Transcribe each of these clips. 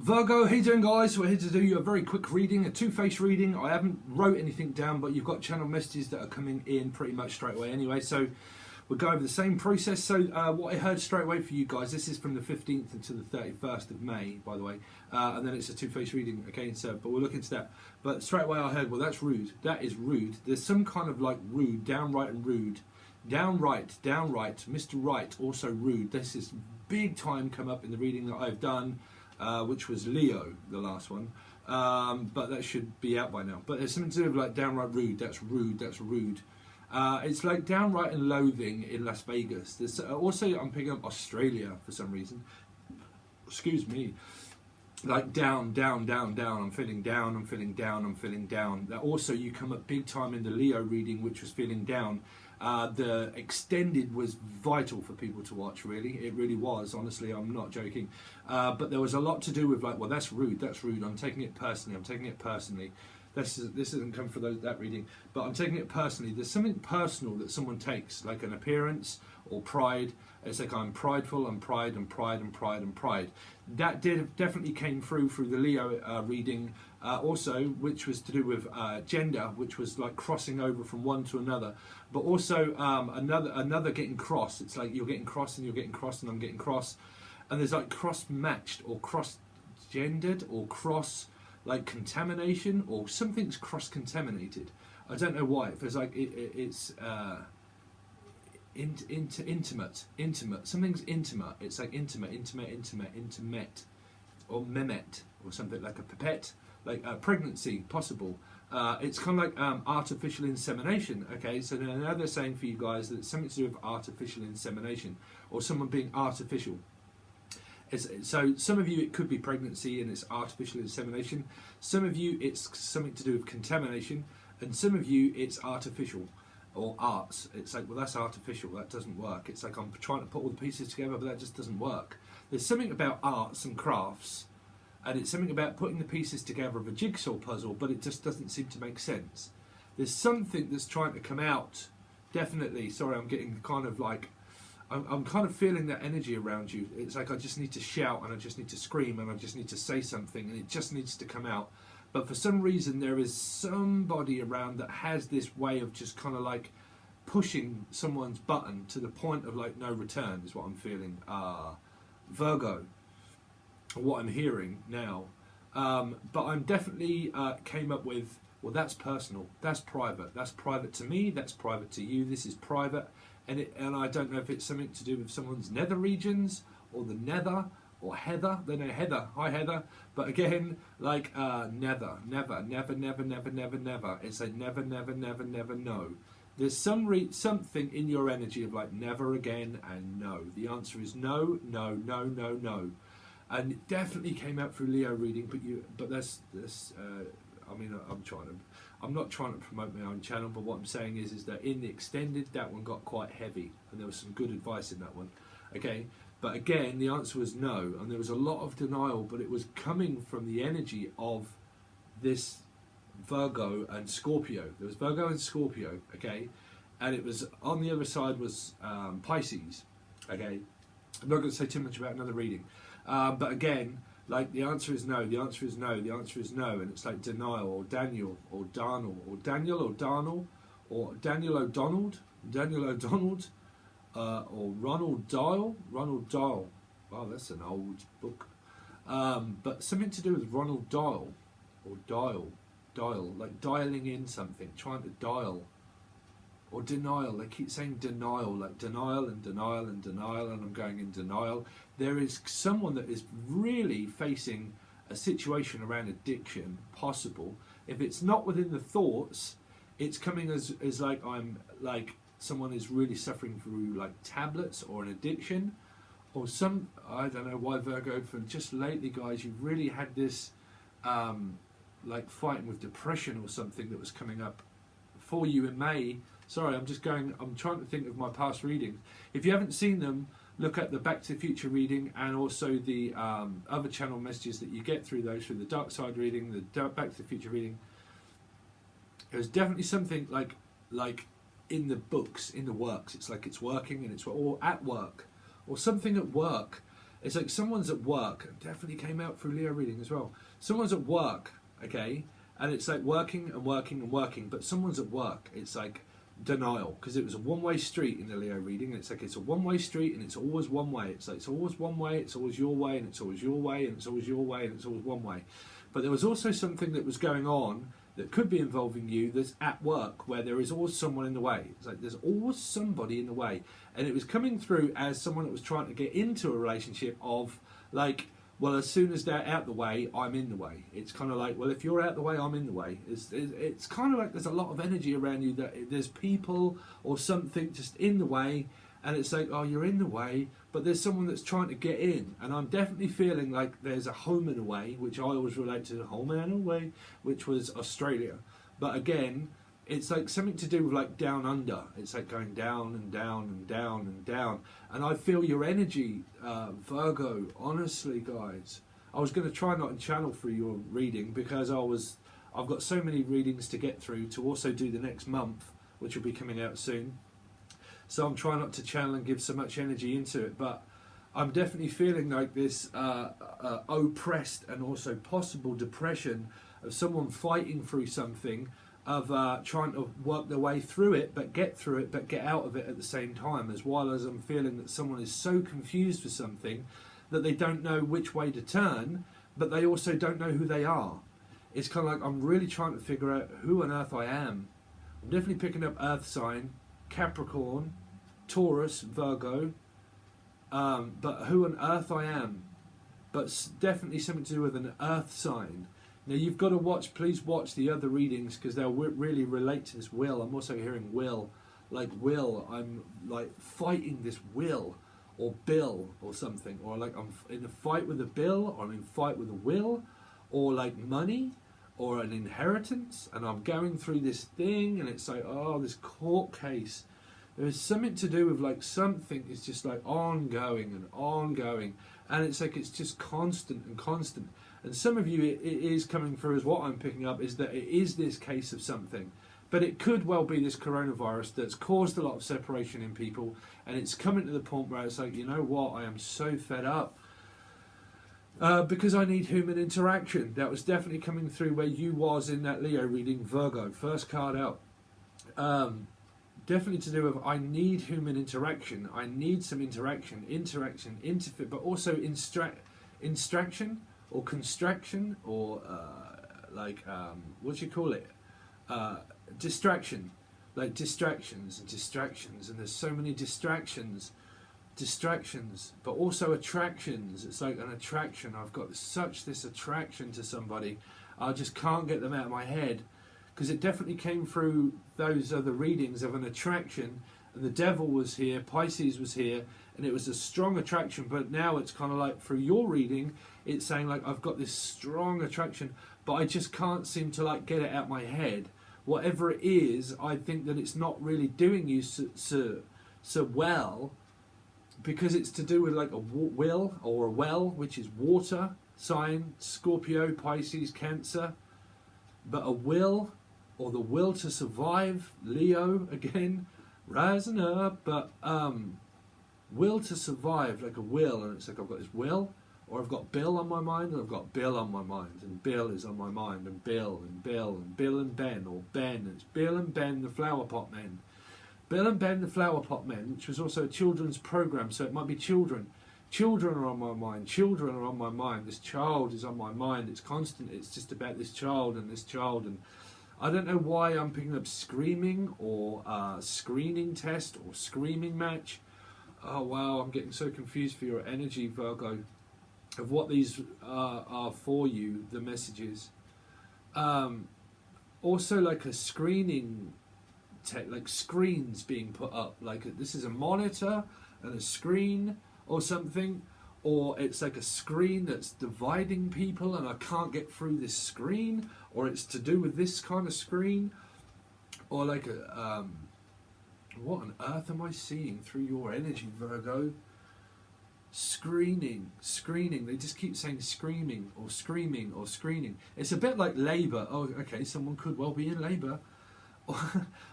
Virgo, how you doing, guys? We're here to do you a very quick reading, a two-face reading. I haven't wrote anything down, but you've got channel messages that are coming in pretty much straight away anyway, so we'll go over the same process. So what I heard straight away for you guys, this is from the 15th until the 31st of May, by the way, and then it's a two-face reading, okay, so, but we'll look into that. But straight away I heard, well, that's rude. That is rude. There's some kind of like rude, downright and rude. Downright, Mr. Right, also rude. This is big time come up in the reading that I've done, which was Leo, the last one, but that should be out by now. But there's something to do with like downright rude. That's rude. That's rude. It's like downright and loathing in Las Vegas. There's also, I'm picking up Australia for some reason. Excuse me. Like down. I'm feeling down. I'm feeling down. I'm feeling down. That also, you come up big time in the Leo reading, which was feeling down. The extended was vital for people to watch, really. It really was, honestly, I'm not joking. But there was a lot to do with like, well, that's rude, I'm taking it personally, This doesn't come from that reading, but I'm taking it personally. There's something personal that someone takes, like an appearance or pride. It's like I'm prideful, I'm pride. That definitely came through the Leo reading also, which was to do with gender, which was like crossing over from one to another. But also another getting cross. It's like you're getting cross and you're getting cross and I'm getting cross. And there's like cross-matched or cross-gendered or cross... like contamination, or something's cross-contaminated. I don't know why. It feels like it's intimate. Something's intimate. It's like intimate, or memet, or something like a pipette, like a pregnancy possible. It's kind of like artificial insemination. Okay, so now they're saying for you guys that it's something to do with artificial insemination, or someone being artificial. So some of you it could be pregnancy and it's artificial insemination. Some of you it's something to do with contamination, and some of you it's artificial or arts. It's like, well, that's artificial, that doesn't work. It's like I'm trying to put all the pieces together, but that just doesn't work. There's something about arts and crafts, and it's something about putting the pieces together of a jigsaw puzzle, but it just doesn't seem to make sense. There's something that's trying to come out, definitely. Sorry, I'm getting kind of like, I'm kind of feeling that energy around you. It's like I just need to shout and I just need to scream and I just need to say something and it just needs to come out. But for some reason there is somebody around that has this way of just kind of like pushing someone's button to the point of like no return is what I'm feeling. Virgo, what I'm hearing now. But I'm definitely came up with, well, that's personal, that's private to me, that's private to you, this is private. And I don't know if it's something to do with someone's nether regions or the nether or Heather. They know Heather. Hi Heather. But again, like never. It's like never no. There's something in your energy of like never again and no. The answer is no. And it definitely came out through Leo reading, but that's I mean, I'm not trying to promote my own channel, but what I'm saying is that in the extended, that one got quite heavy, and there was some good advice in that one. Okay, but again, the answer was no, and there was a lot of denial, but it was coming from the energy of this Virgo and Scorpio. There was Virgo and Scorpio, okay, and it was on the other side was Pisces. Okay, I'm not going to say too much about another reading, but again. Like the answer is no, and it's like denial or Daniel or Darnell or Daniel O'Donnell or Daniel O'Donnell, or Ronald Dial. Wow, that's an old book. But something to do with Ronald Dial or dial, like dialing in something, trying to dial. Or denial, they keep saying denial, like denial, and I'm going in denial. There is someone that is really facing a situation around addiction, possible. If it's not within the thoughts, it's coming as like I'm like someone is really suffering through like tablets or an addiction, or some, I don't know why Virgo, for just lately, guys, you've really had this like fighting with depression or something that was coming up for you in May. Sorry, I'm trying to think of my past readings. If you haven't seen them, look at the Back to the Future reading and also the other channel messages that you get through those, through the Dark Side reading, the Back to the Future reading. There's definitely something like in the books, in the works. It's like it's working and it's all at work. Or something at work It's like someone's at work. It definitely came out through Leo reading as well. Someone's at work, okay, and it's like working and working and working, but someone's at work. It's like denial, because it was a one-way street in the Leo reading, and it's like it's a one-way street and it's always one way. It's like it's always one way, it's always your way, and it's always your way, and it's always your way, and it's always one way. But there was also something that was going on that could be involving you that's at work, where there is always someone in the way. It's like there's always somebody in the way. And it was coming through as someone that was trying to get into a relationship of like, well, as soon as they're out the way, I'm in the way. It's kind of like, well, if you're out the way, I'm in the way. It's kind of like there's a lot of energy around you, that there's people or something just in the way, and it's like, oh, you're in the way, but there's someone that's trying to get in. And I'm definitely feeling like there's a home and away, which I always relate to the home and away, which was Australia. But again, it's like something to do with like down under. It's like going down and down and down and down. And I feel your energy, Virgo, honestly, guys. I was going to try not to channel through your reading, because I've got so many readings to get through to also do the next month, which will be coming out soon. So I'm trying not to channel and give so much energy into it, but I'm definitely feeling like this oppressed and also possible depression of someone fighting through something, of trying to work their way through it, but get through it, but get out of it at the same time, as well as I'm feeling that someone is so confused with something that they don't know which way to turn, but they also don't know who they are. It's kind of like I'm really trying to figure out who on earth I am. I'm definitely picking up Earth sign, Capricorn, Taurus, Virgo, but who on earth I am. But definitely something to do with an Earth sign. Now you've got to please watch the other readings, because they'll really relate to this will. I'm also hearing will, like will. I'm like fighting this will, or bill, or something, or like I'm in a fight with a bill, or I'm in a fight with a will, or like money, or an inheritance, and I'm going through this thing, and it's like, oh, this court case. There is something to do with like something is just like ongoing and ongoing, and it's like it's just constant and constant. And some of you, it is coming through as what I'm picking up, is that it is this case of something. But it could well be this coronavirus that's caused a lot of separation in people, and it's coming to the point where it's like, you know what, I am so fed up. Because I need human interaction. That was definitely coming through where you was in that Leo reading, Virgo, first card out. Definitely to do with I need human interaction. I need some interaction, interfere, but also instraction or construction, or what do you call it? Distraction, like distractions, and there's so many distractions, but also attractions. It's like an attraction. I've got this attraction to somebody. I just can't get them out of my head, because it definitely came through those other readings of an attraction, and the devil was here, Pisces was here, and it was a strong attraction. But now it's kind of like through your reading, it's saying like I've got this strong attraction, but I just can't seem to like get it out my head. Whatever it is, I think that it's not really doing you so well, because it's to do with like a will or a well, which is water sign, Scorpio, Pisces, Cancer. But a will, or the will to survive, Leo again, rising up, but will to survive, like a will, and it's like I've got this will, or I've got Bill on my mind, and I've got Bill on my mind, and Bill is on my mind, and Bill, and Bill, and Bill and Ben, or Ben, and it's Bill and Ben, the Flower Pot Men. Bill and Ben, the Flower Pot Men, which was also a children's program, so it might be children. Children are on my mind. Children are on my mind. This child is on my mind. It's constant. It's just about this child and this child. And I don't know why I'm picking up screaming, or screening test, or screaming match. Oh, wow. I'm getting so confused for your energy, Virgo, of what these are for you, the messages. Also like a screening, like screens being put up. Like this is a monitor and a screen, or something, or it's like a screen that's dividing people and I can't get through this screen, or it's to do with this kind of screen, or like a what on earth am I seeing through your energy, Virgo? Screening, they just keep saying screaming or screaming or screening. It's a bit like labour. Oh, okay, someone could well be in labour.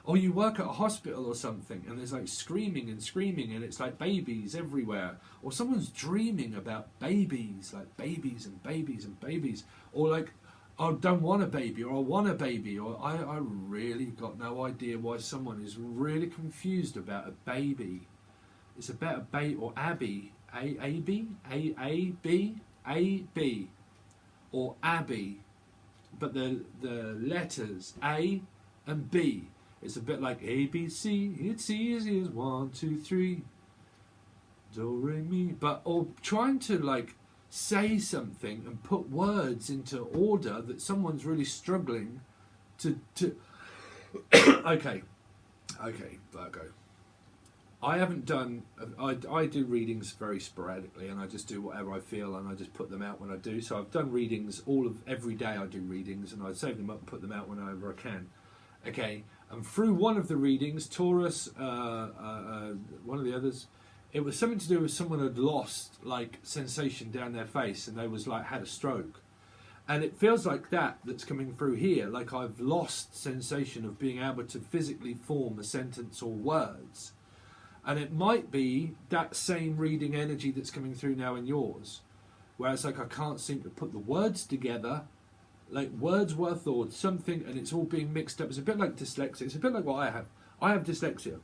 or you work at a hospital or something and there's like screaming and screaming and it's like babies everywhere, or someone's dreaming about babies, like babies and babies and babies, or like I don't want a baby, or I want a baby, or I really got no idea why someone is really confused about a baby. It's about a baby, or Abby, A-A-B, A-A-B, A-B, or Abby, but the letters A and B. It's a bit like A, B, C, it's easy as 1, 2, 3, do, re, mi, but, or trying to like say something and put words into order that someone's really struggling to okay, Virgo. I haven't done, I do readings very sporadically, and I just do whatever I feel and I just put them out when I do. So I've done readings every day. I do readings and I save them up and put them out whenever I can. Okay, and through one of the readings, Taurus, one of the others, it was something to do with someone had lost like sensation down their face and they was like had a stroke. And it feels like that's coming through here, like I've lost sensation of being able to physically form a sentence or words. And it might be that same reading energy that's coming through now in yours, where it's like I can't seem to put the words together, like Wordsworth or something, and it's all being mixed up. It's a bit like dyslexia. It's a bit like what I have. I have dyslexia,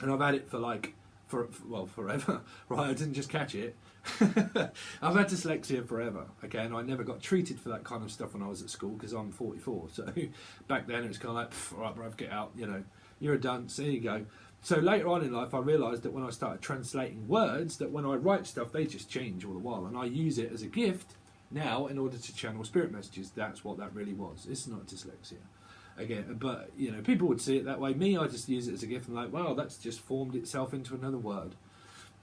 and I've had it for forever. Right, I didn't just catch it. I've had dyslexia forever. Okay, and I never got treated for that kind of stuff when I was at school because I'm 44. So back then it was kind of like, all right, bruv, get out. You know, you're a dunce. There you go. So later on in life, I realised that when I started translating words, that when I write stuff, they just change all the while, and I use it as a gift now in order to channel spirit messages. That's what that really was. It's not dyslexia. Again, but you know, people would see it that way. Me, I just use it as a gift and like, wow, that's just formed itself into another word,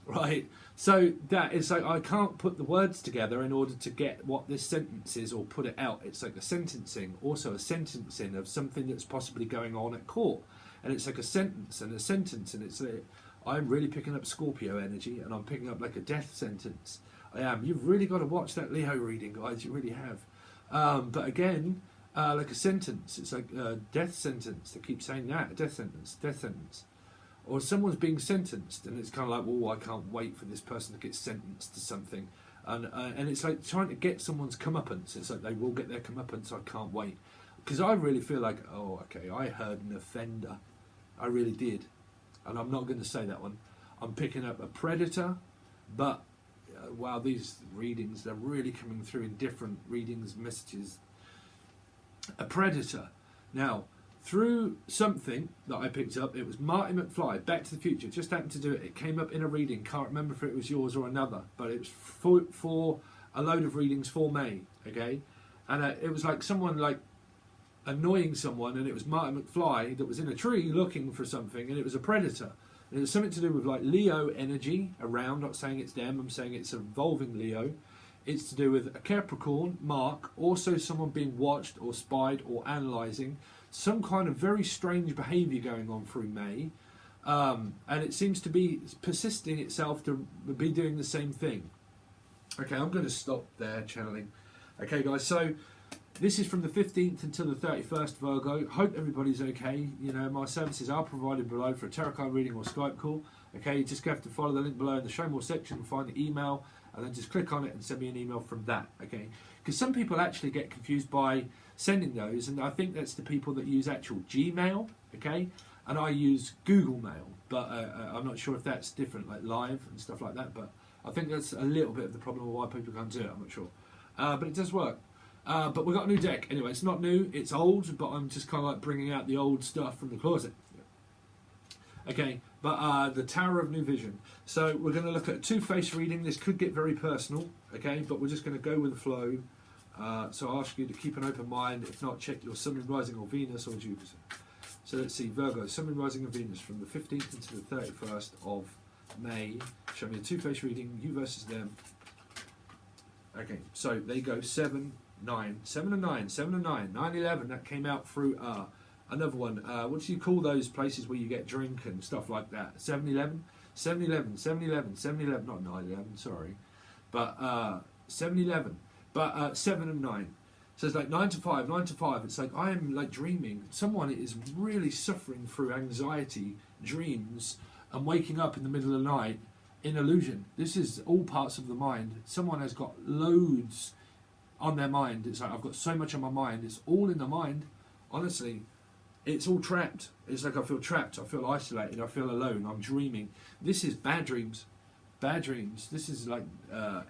right? So that is like I can't put the words together in order to get what this sentence is or put it out. It's like a sentencing, also a sentencing of something that's possibly going on at court, and it's like a sentence and a sentence, and it's like, I'm really picking up Scorpio energy, and I'm picking up like a death sentence. I am. You've really got to watch that Leo reading, guys. You really have. But again. Like a sentence, it's like a death sentence. They keep saying that, a death sentence. Or someone's being sentenced, and it's kind of like, well, I can't wait for this person to get sentenced to something. And it's like trying to get someone's comeuppance. It's like they will get their comeuppance, I can't wait. Because I really feel like, oh, okay, I heard an offender. I really did. And I'm not going to say that one. I'm picking up a predator, but, wow, these readings, they're really coming through in different readings, messages. A predator. Now, through something that I picked up, it was Marty McFly, Back to the Future, just happened to do it. It came up in a reading, can't remember if it was yours or another, but it was for a load of readings for May, okay? And it was like someone like annoying someone, and it was Marty McFly that was in a tree looking for something, and it was a predator. And it was something to do with like Leo energy around, not saying it's them, I'm saying it's evolving Leo. It's to do with a Capricorn, Mark, also someone being watched or spied or analysing, some kind of very strange behaviour going on through May, and it seems to be persisting itself to be doing the same thing. Okay, I'm going to stop there channeling. Okay, guys, so this is from the 15th until the 31st, Virgo. Hope everybody's okay. You know, my services are provided below for a tarot card reading or Skype call. Okay, you just have to follow the link below in the show more section and find the email, and then just click on it and send me an email from that, okay? Because some people actually get confused by sending those, and I think that's the people that use actual Gmail, okay? And I use Google Mail, but I'm not sure if that's different, like live and stuff like that, but I think that's a little bit of the problem of why people can't do it, I'm not sure. But it does work. But we've got a new deck. Anyway, it's not new, it's old, but I'm just kind of like bringing out the old stuff from the closet. Okay, but the Tower of New Vision. So we're going to look at a two-face reading. This could get very personal, okay, but we're just going to go with the flow. So I ask you to keep an open mind. If not, check your Sun, Rising or Venus or Jupiter. So let's see, Virgo, Sun, Rising and Venus from the 15th until the 31st of May. Show me a two-face reading, you versus them. Okay, so they go 7, 9, 7 and 9, 7 and 9, 9, 11. That came out through another one. What do you call those places where you get drink and stuff like that? 7-Eleven? 7-Eleven, 7-Eleven, 7-Eleven, not 9-11, sorry. But 7-Eleven. But 7 and 9. So it's like 9 to 5, 9 to 5. It's like I am like dreaming. Someone is really suffering through anxiety, dreams, and waking up in the middle of the night in illusion. This is all parts of the mind. Someone has got loads on their mind. It's like I've got so much on my mind. It's all in the mind. Honestly, it's all trapped. It's like I feel trapped. I feel isolated. I feel alone. I'm dreaming. This is bad dreams. Bad dreams. This is like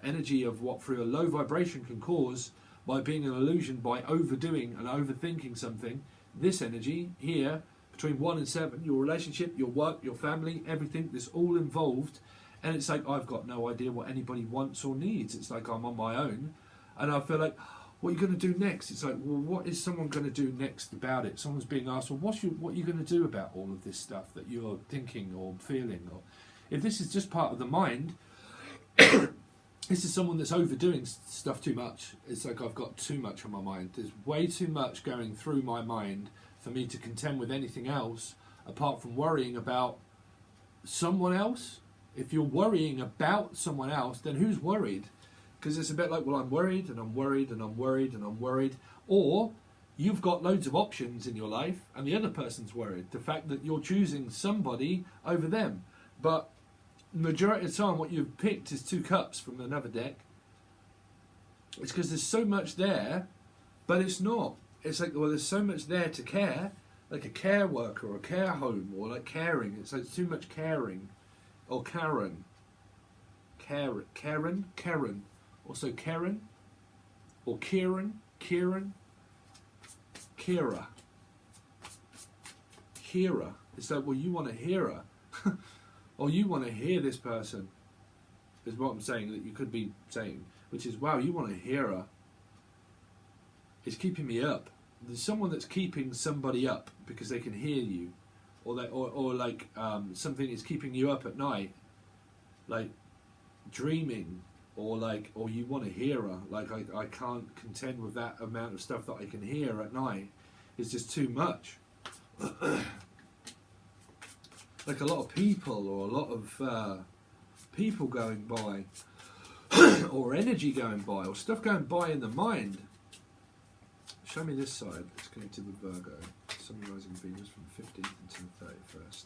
energy of what through a low vibration can cause by being an illusion, by overdoing and overthinking something. This energy here, between 1 and 7, your relationship, your work, your family, everything, this all involved. And it's like I've got no idea what anybody wants or needs. It's like I'm on my own. And I feel like, what are you going to do next? It's like, well, what is someone going to do next about it? Someone's being asked, well, what are you going to do about all of this stuff that you're thinking or feeling? Or if this is just part of the mind, this is someone that's overdoing stuff too much. It's like I've got too much on my mind. There's way too much going through my mind for me to contend with anything else apart from worrying about someone else. If you're worrying about someone else, then who's worried? Because it's a bit like, well, I'm worried and I'm worried and I'm worried and I'm worried. Or you've got loads of options in your life and the other person's worried. The fact that you're choosing somebody over them. But majority of the time what you've picked is 2 cups from another deck. It's because there's so much there, but it's not. It's like, well, there's so much there to care, like a care worker or a care home or like caring. It's like too much caring. Or Karen. Karen. Also Karen. Or Kieran. Kira. It's like, well, you want to hear her. Or you want to hear this person, is what I'm saying, that you could be saying, which is, wow, you want to hear her. It's keeping me up. There's someone that's keeping somebody up because they can hear you, or like something is keeping you up at night, like dreaming, or you want to hear her. Like I can't contend with that amount of stuff that I can hear at night. It's just too much. Like a lot of people, or a lot of people going by, or energy going by, or stuff going by in the mind. Show me this side. It's connected with Virgo. Sun, rising, Venus from 15th until 31st.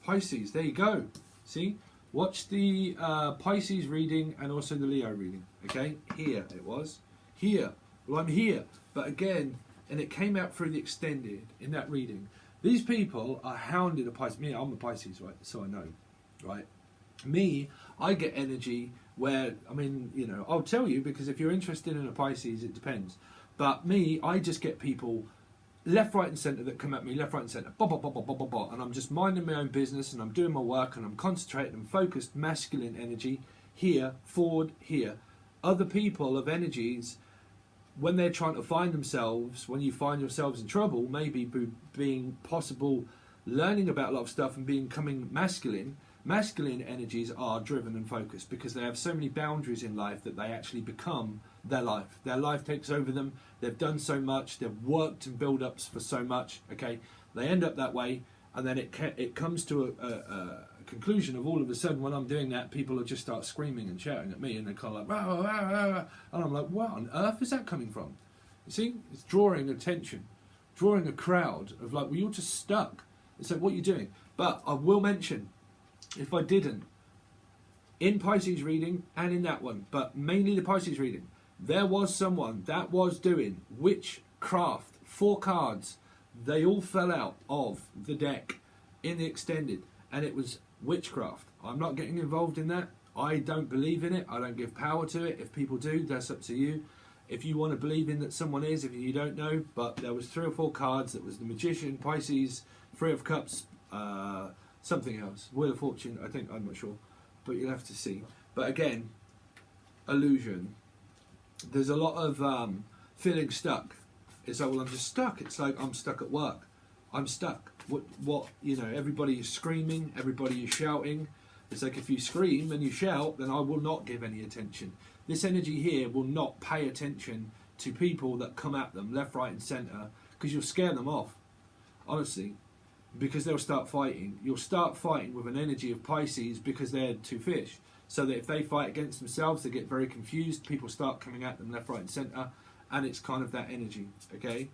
Pisces, there you go. See? Watch the Pisces reading and also the Leo reading. Okay? Here it was. Here. Well, I'm here. But again, and it came out through the extended in that reading. These people are hounded a Pisces. Me, I'm a Pisces, right? So I know. Right? Me, I get energy where, I mean, you know, I'll tell you, because if you're interested in a Pisces, it depends. But me, I just get people left, right and centre that come at me, left, right and centre, and I'm just minding my own business and I'm doing my work and I'm concentrated and focused, masculine energy, here, forward, here. Other people of energies, when they're trying to find themselves, when you find yourselves in trouble, maybe being possible, learning about a lot of stuff and becoming masculine energies are driven and focused because they have so many boundaries in life that they actually become their life. Their life takes over them. They've done so much. They've worked and build-ups for so much. Okay, they end up that way, and then it comes to a conclusion of all of a sudden when I'm doing that, people will just start screaming and shouting at me, and they're kind of like, rah, rah, rah, rah. And I'm like, where on earth is that coming from? You see, it's drawing attention, drawing a crowd of like, well, you're just stuck. It's like, what are you doing? But I will mention, if I didn't, in Pisces reading and in that one, but mainly the Pisces reading, there was someone that was doing witchcraft. 4 cards, they all fell out of the deck in the extended, and it was witchcraft. I'm not getting involved in that. I don't believe in it. I don't give power to it. If people do, that's up to you. If you want to believe in that someone is, if you don't know, but there was 3 or 4 cards. That was the Magician, Pisces, 3 of Cups, something else, Wheel of Fortune, I think, I'm not sure, but you'll have to see. But again, illusion. There's a lot of feeling stuck. It's like, well, I'm just stuck. It's like, I'm stuck at work. I'm stuck. What, you know, everybody is screaming, everybody is shouting. It's like, if you scream and you shout, then I will not give any attention. This energy here will not pay attention to people that come at them left, right and centre, because you'll scare them off. Honestly, because they'll start fighting. You'll start fighting with an energy of Pisces because they're two fish. So that if they fight against themselves, they get very confused. People start coming at them left, right, and centre, and it's kind of that energy. Okay.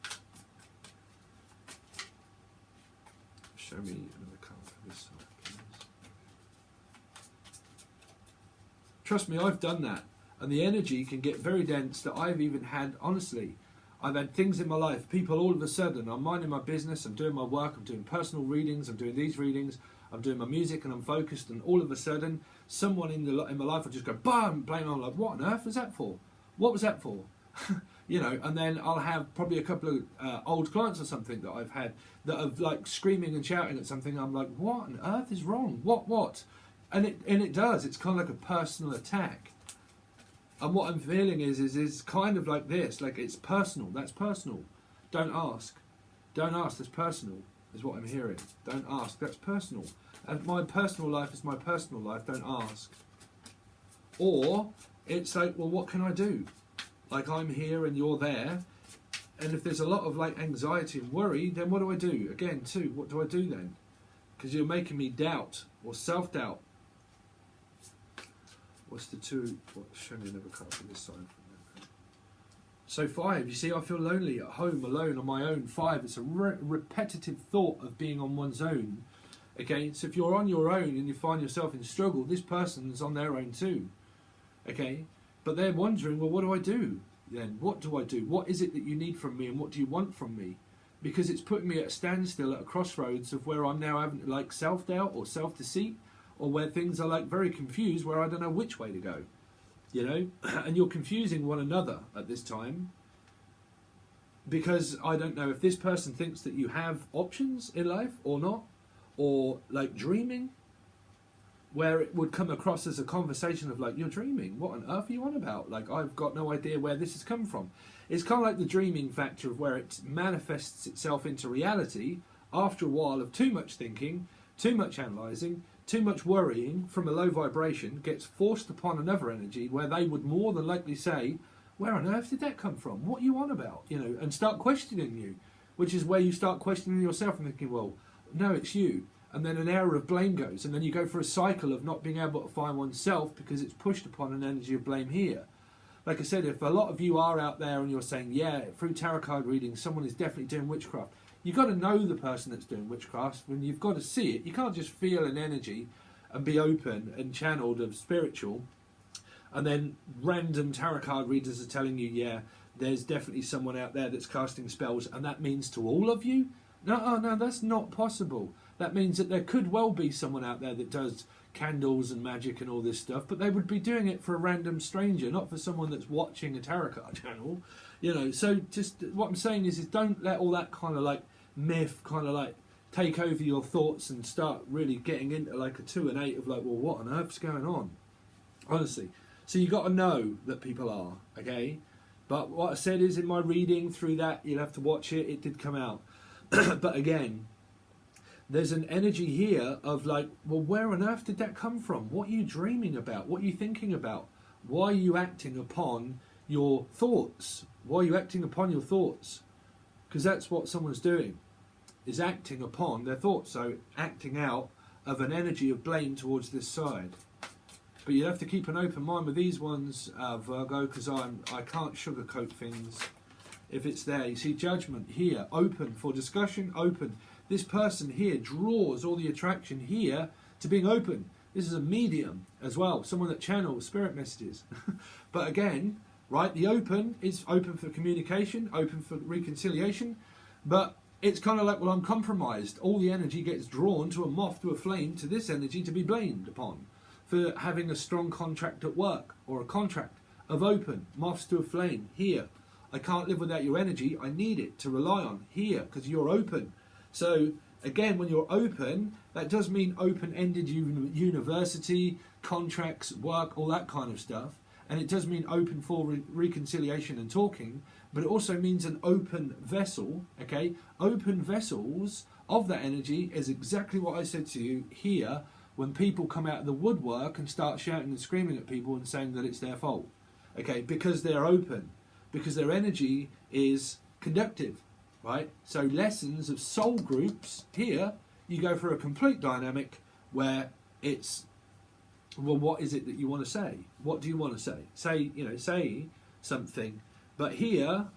Show me another card for this side, please. Trust me, I've done that, and the energy can get very dense. That I've even had, honestly, I've had things in my life. People all of a sudden, I'm minding my business, I'm doing my work, I'm doing personal readings, I'm doing these readings, I'm doing my music, and I'm focused. And all of a sudden, someone in my life will just go, bam, blame. I'm like, what on earth was that for? What was that for? You know, and then I'll have probably a couple of old clients or something that I've had that are like screaming and shouting at something. I'm like, what on earth is wrong? What? And it does. It's kind of like a personal attack. And what I'm feeling is kind of like this, like it's personal. That's personal. Don't ask. Don't ask. That's personal. Is what I'm hearing. Don't ask. That's personal. And my personal life is my personal life. Don't ask. Or it's like, well, what can I do? Like I'm here and you're there, and if there's a lot of like anxiety and worry, then what do I do? Again, too, what do I do then? Because you're making me doubt or self-doubt. What's the two? Show me another card for this side. So 5, you see, I feel lonely at home, alone, on my own. 5, it's a repetitive thought of being on one's own. Okay, so if you're on your own and you find yourself in struggle, this person's on their own too. Okay. But they're wondering, well, what do I do then? What do I do? What is it that you need from me, and what do you want from me? Because it's putting me at a standstill, at a crossroads of where I'm now having like self-doubt or self-deceit, or where things are like very confused, where I don't know which way to go. You know, and you're confusing one another at this time, because I don't know if this person thinks that you have options in life or not, or like dreaming, where it would come across as a conversation of like, you're dreaming, what on earth are you on about? Like, I've got no idea where this has come from. It's kind of like the dreaming factor of where it manifests itself into reality after a while of too much thinking, too much analysing, too much worrying from a low vibration, gets forced upon another energy where they would more than likely say, where on earth did that come from? What are you on about? You know, and start questioning you, which is where you start questioning yourself and thinking, well, no, it's you. And then an air of blame goes, and then you go for a cycle of not being able to find oneself because it's pushed upon an energy of blame here. Like I said, if a lot of you are out there and you're saying, yeah, through tarot card reading, someone is definitely doing witchcraft, you've got to know the person that's doing witchcraft, and you've got to see it. You can't just feel an energy and be open and channeled of spiritual, and then random tarot card readers are telling you, yeah, there's definitely someone out there that's casting spells, and that means to all of you? No, that's not possible. That means that there could well be someone out there that does candles and magic and all this stuff, but they would be doing it for a random stranger, not for someone that's watching a tarot card channel. You know, so just what I'm saying is don't let all that kind of like myth kind of like take over your thoughts and start really getting into like a 2 and 8 of like, well, what on earth's going on? Honestly. So you got to know that people are, okay? But what I said is in my reading through that, you'll have to watch it. It did come out. But again, there's an energy here of like, well, where on earth did that come from? What are you dreaming about? What are you thinking about? Why are you acting upon your thoughts? Why are you acting upon your thoughts? Because that's what someone's doing, is acting upon their thoughts. So acting out of an energy of blame towards this side. But you have to keep an open mind with these ones, Virgo, because I can't sugarcoat things if it's there. You see judgment here, open for discussion, open. This person here draws all the attraction here to being open. This is a medium as well, someone that channels spirit messages. But again, right, the open is open for communication, open for reconciliation, but it's kind of like, well, I'm compromised. All the energy gets drawn to a moth, to a flame, to this energy to be blamed upon for having a strong contract at work, or a contract of open, moths to a flame, here. I can't live without your energy, I need it to rely on, here, because you're open. So again, when you're open, that does mean open-ended university, contracts, work, all that kind of stuff. And it does mean open for reconciliation and talking, but it also means an open vessel, okay? Open vessels of that energy is exactly what I said to you here, when people come out of the woodwork and start shouting and screaming at people and saying that it's their fault, okay? Because they're open, because their energy is conductive. Right? So lessons of soul groups here you go for a complete dynamic where it's, well, what is it that you want to say? What do you want to say? Say something. But here,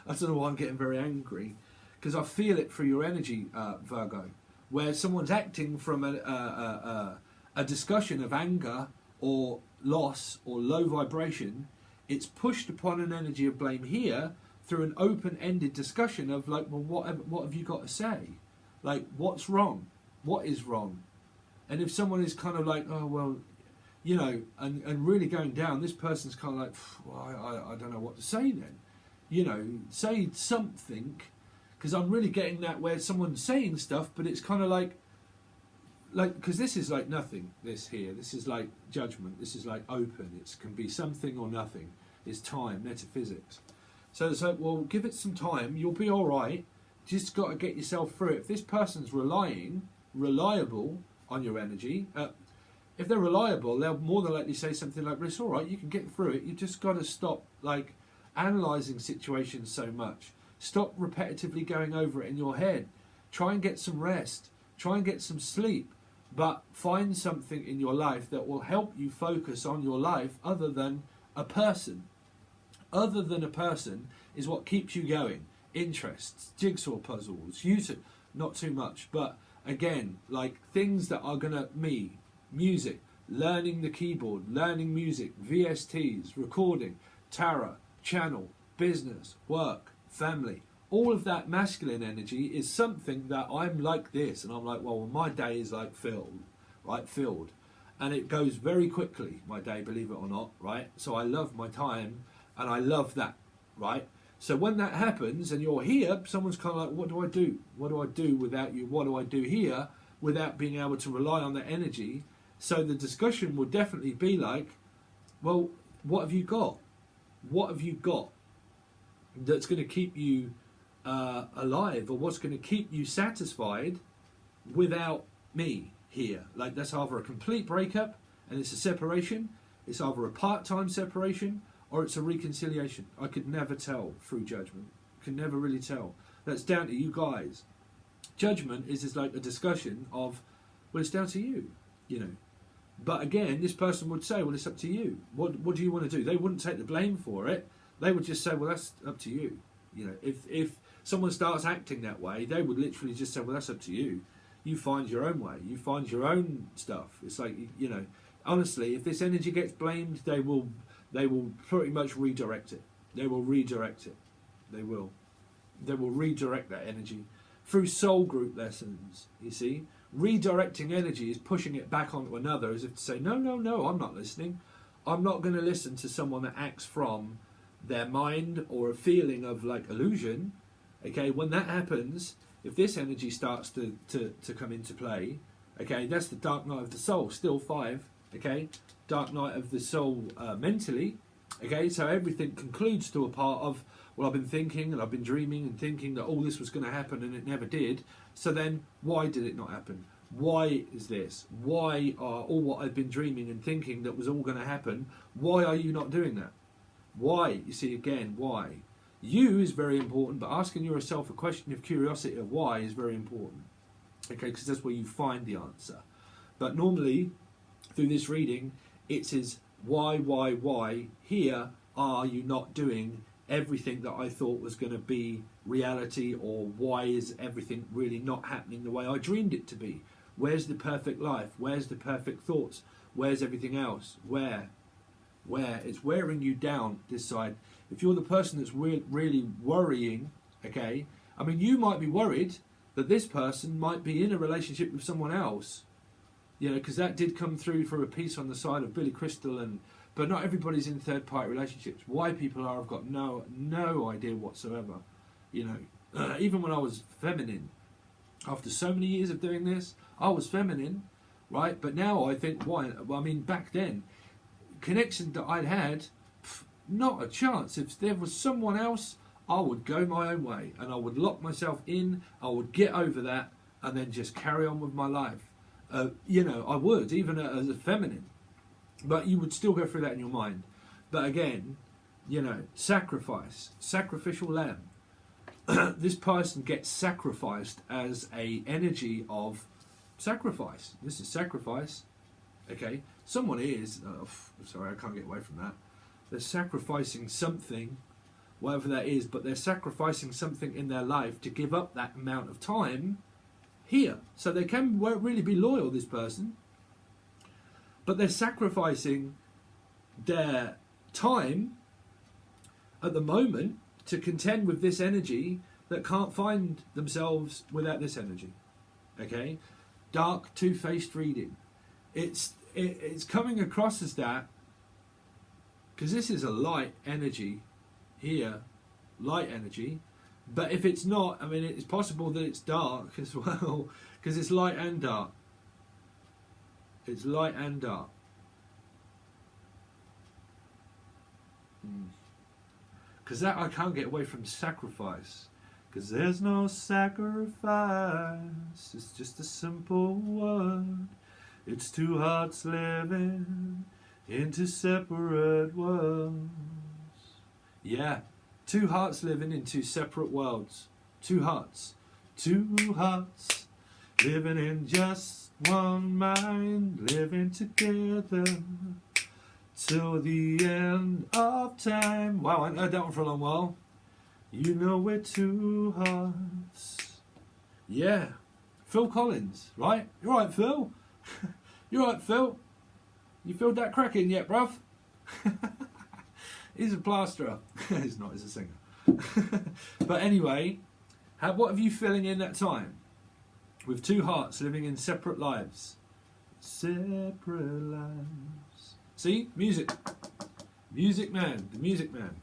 I don't know why I'm getting very angry, because I feel it through your energy, Virgo, where someone's acting from a discussion of anger or loss or low vibration. It's pushed upon an energy of blame here through an open-ended discussion of like, well, what have you got to say? Like, what's wrong? What is wrong? And if someone is kind of like, oh, well, you know, and really going down, this person's kind of like, well, I don't know what to say then. You know, say something, because I'm really getting that where someone's saying stuff, but it's kind of like, because this is like nothing, this is like judgment, this is like open, it can be something or nothing, it's time, metaphysics. So it's like, well, give it some time, you'll be all right, just got to get yourself through it. If this person's reliable on your energy, if they're reliable, they'll more than likely say something like, it's all right, you can get through it, you just got to stop like analysing situations so much, stop repetitively going over it in your head, try and get some rest, try and get some sleep, but find something in your life that will help you focus on your life other than a person. Other than a person is what keeps you going. Interests, jigsaw puzzles, not too much, but again, like things that are gonna music, learning the keyboard, learning music, VSTs, recording, tarot, channel, business, work, family, all of that masculine energy is something that I'm like this, and I'm like, well, my day is like filled, and it goes very quickly, my day, believe it or not, right? So I love my time, and I love that, right? So when that happens, and you're here, someone's kind of like, what do I do? What do I do without you? What do I do here without being able to rely on that energy? So the discussion will definitely be like, well, what have you got? What have you got that's going to keep you alive, or what's going to keep you satisfied without me here? Like, that's either a complete breakup and it's a separation, it's either a part-time separation, or it's a reconciliation. I could never tell through judgment. Could never really tell. That's down to you guys. Judgment is just like a discussion of, well, it's down to you, you know. But again, this person would say, well, it's up to you. What do you want to do? They wouldn't take the blame for it. They would just say, well, that's up to you. You know, if someone starts acting that way, they would literally just say, well, that's up to you. You find your own way. You find your own stuff. It's like, you know, honestly, if this energy gets blamed, they will pretty much redirect it. They will redirect it. They will redirect that energy through soul group lessons, you see. Redirecting energy is pushing it back onto another, as if to say, no, I'm not listening. I'm not going to listen to someone that acts from their mind or a feeling of like illusion. Okay, when that happens, if this energy starts to come into play, okay, that's the dark night of the soul, still 5, okay, dark night of the soul mentally, okay, so everything concludes to a part of, well, I've been thinking and I've been dreaming and thinking that all this was going to happen and it never did. So then, why did it not happen? Why is this? Why are all what I've been dreaming and thinking that was all going to happen, why are you not doing that? Why? You see, again, why? You is very important, but asking yourself a question of curiosity of why is very important. Okay, because that's where you find the answer. But normally, through this reading, it says, why? Here are you not doing everything that I thought was going to be reality, or why is everything really not happening the way I dreamed it to be? Where's the perfect life? Where's the perfect thoughts? Where's everything else? Where? It's wearing you down, this side. If you're the person that's really worrying, okay, I mean, you might be worried that this person might be in a relationship with someone else, you know, because that did come through a piece on the side of Billy Crystal, but not everybody's in third-party relationships. Why people are, I've got no idea whatsoever, you know. Even when I was feminine, after so many years of doing this, I was feminine, right? But now I think, why? Well, I mean, back then, connection that I'd had, not a chance. If there was someone else, I would go my own way and I would lock myself in, I would get over that and then just carry on with my life. You know, I would, even as a feminine. But you would still go through that in your mind. But again, you know, sacrificial lamb. this person gets sacrificed as a energy of sacrifice. This is sacrifice. Okay, someone is. Sorry, I can't get away from that. They're sacrificing something, whatever that is, but they're sacrificing something in their life to give up that amount of time here. So they won't really be loyal, this person, but they're sacrificing their time at the moment to contend with this energy that can't find themselves without this energy. Okay, dark two-faced reading. It's coming across as that because this is a light energy here, light energy. But if it's not, I mean, it's possible that it's dark as well, because it's light and dark. It's light and dark. Because that I can't get away from sacrifice. Because there's no sacrifice. It's just a simple word. It's two hearts living in two separate worlds. Yeah. Two hearts living in two separate worlds. Two hearts. Two hearts living in just one mind. Living together till the end of time. Wow, I haven't heard that one for a long while. You know we're two hearts. Yeah. Phil Collins, right? You alright, Phil? You alright, Phil? You filled that crack in yet, bruv? He's a plasterer. He's not, he's a singer. But anyway, what have you filling in that time? With two hearts living in separate lives. Separate lives. See? Music. Music man. The music man.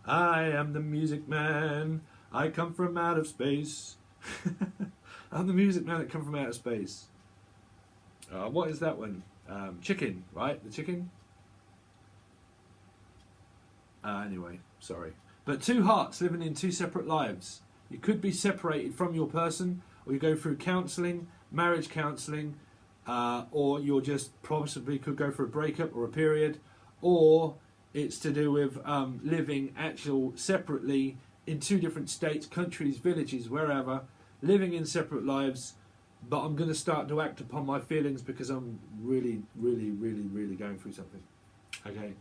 I am the music man. I come from out of space. I'm the music man that come from outer space. What is that one? Chicken, right? The chicken? Anyway, sorry. But two hearts living in two separate lives. You could be separated from your person, or you go through counselling, marriage counselling, or you're just possibly could go for a breakup or a period, or it's to do with living separately in two different states, countries, villages, wherever, living in separate lives. But I'm going to start to act upon my feelings because I'm really, really, really, really going through something. Okay.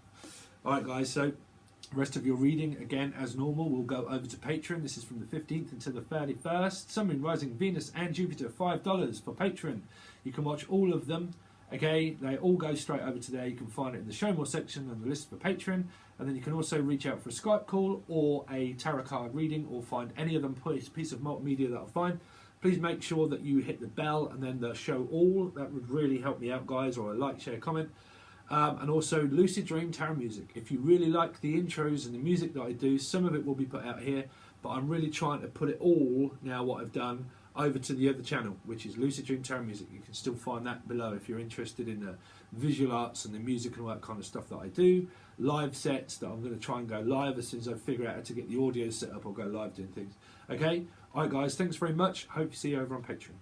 All right, guys. So rest of your reading, again, as normal, we'll go over to Patron. This is from the 15th until the 31st. Sun, Moon, Rising, Venus and Jupiter, $5 for Patron. You can watch all of them. Okay, they all go straight over to there. You can find it in the Show More section and the list for Patron. And then you can also reach out for a Skype call or a tarot card reading, or find any of them piece of multimedia that I find. Please make sure that you hit the bell and then the show all. That would really help me out, guys, or a like, share, comment. And also Lucid Dream Tarot Music. If you really like the intros and the music that I do, some of it will be put out here, but I'm really trying to put it all, now what I've done, over to the other channel, which is Lucid Dream Tarot Music. You can still find that below if you're interested in the visual arts and the music and all that kind of stuff that I do. Live sets that I'm going to try and go live as soon as I figure out how to get the audio set up. I'll go live doing things. Okay? Alright guys, thanks very much. Hope to see you over on Patreon.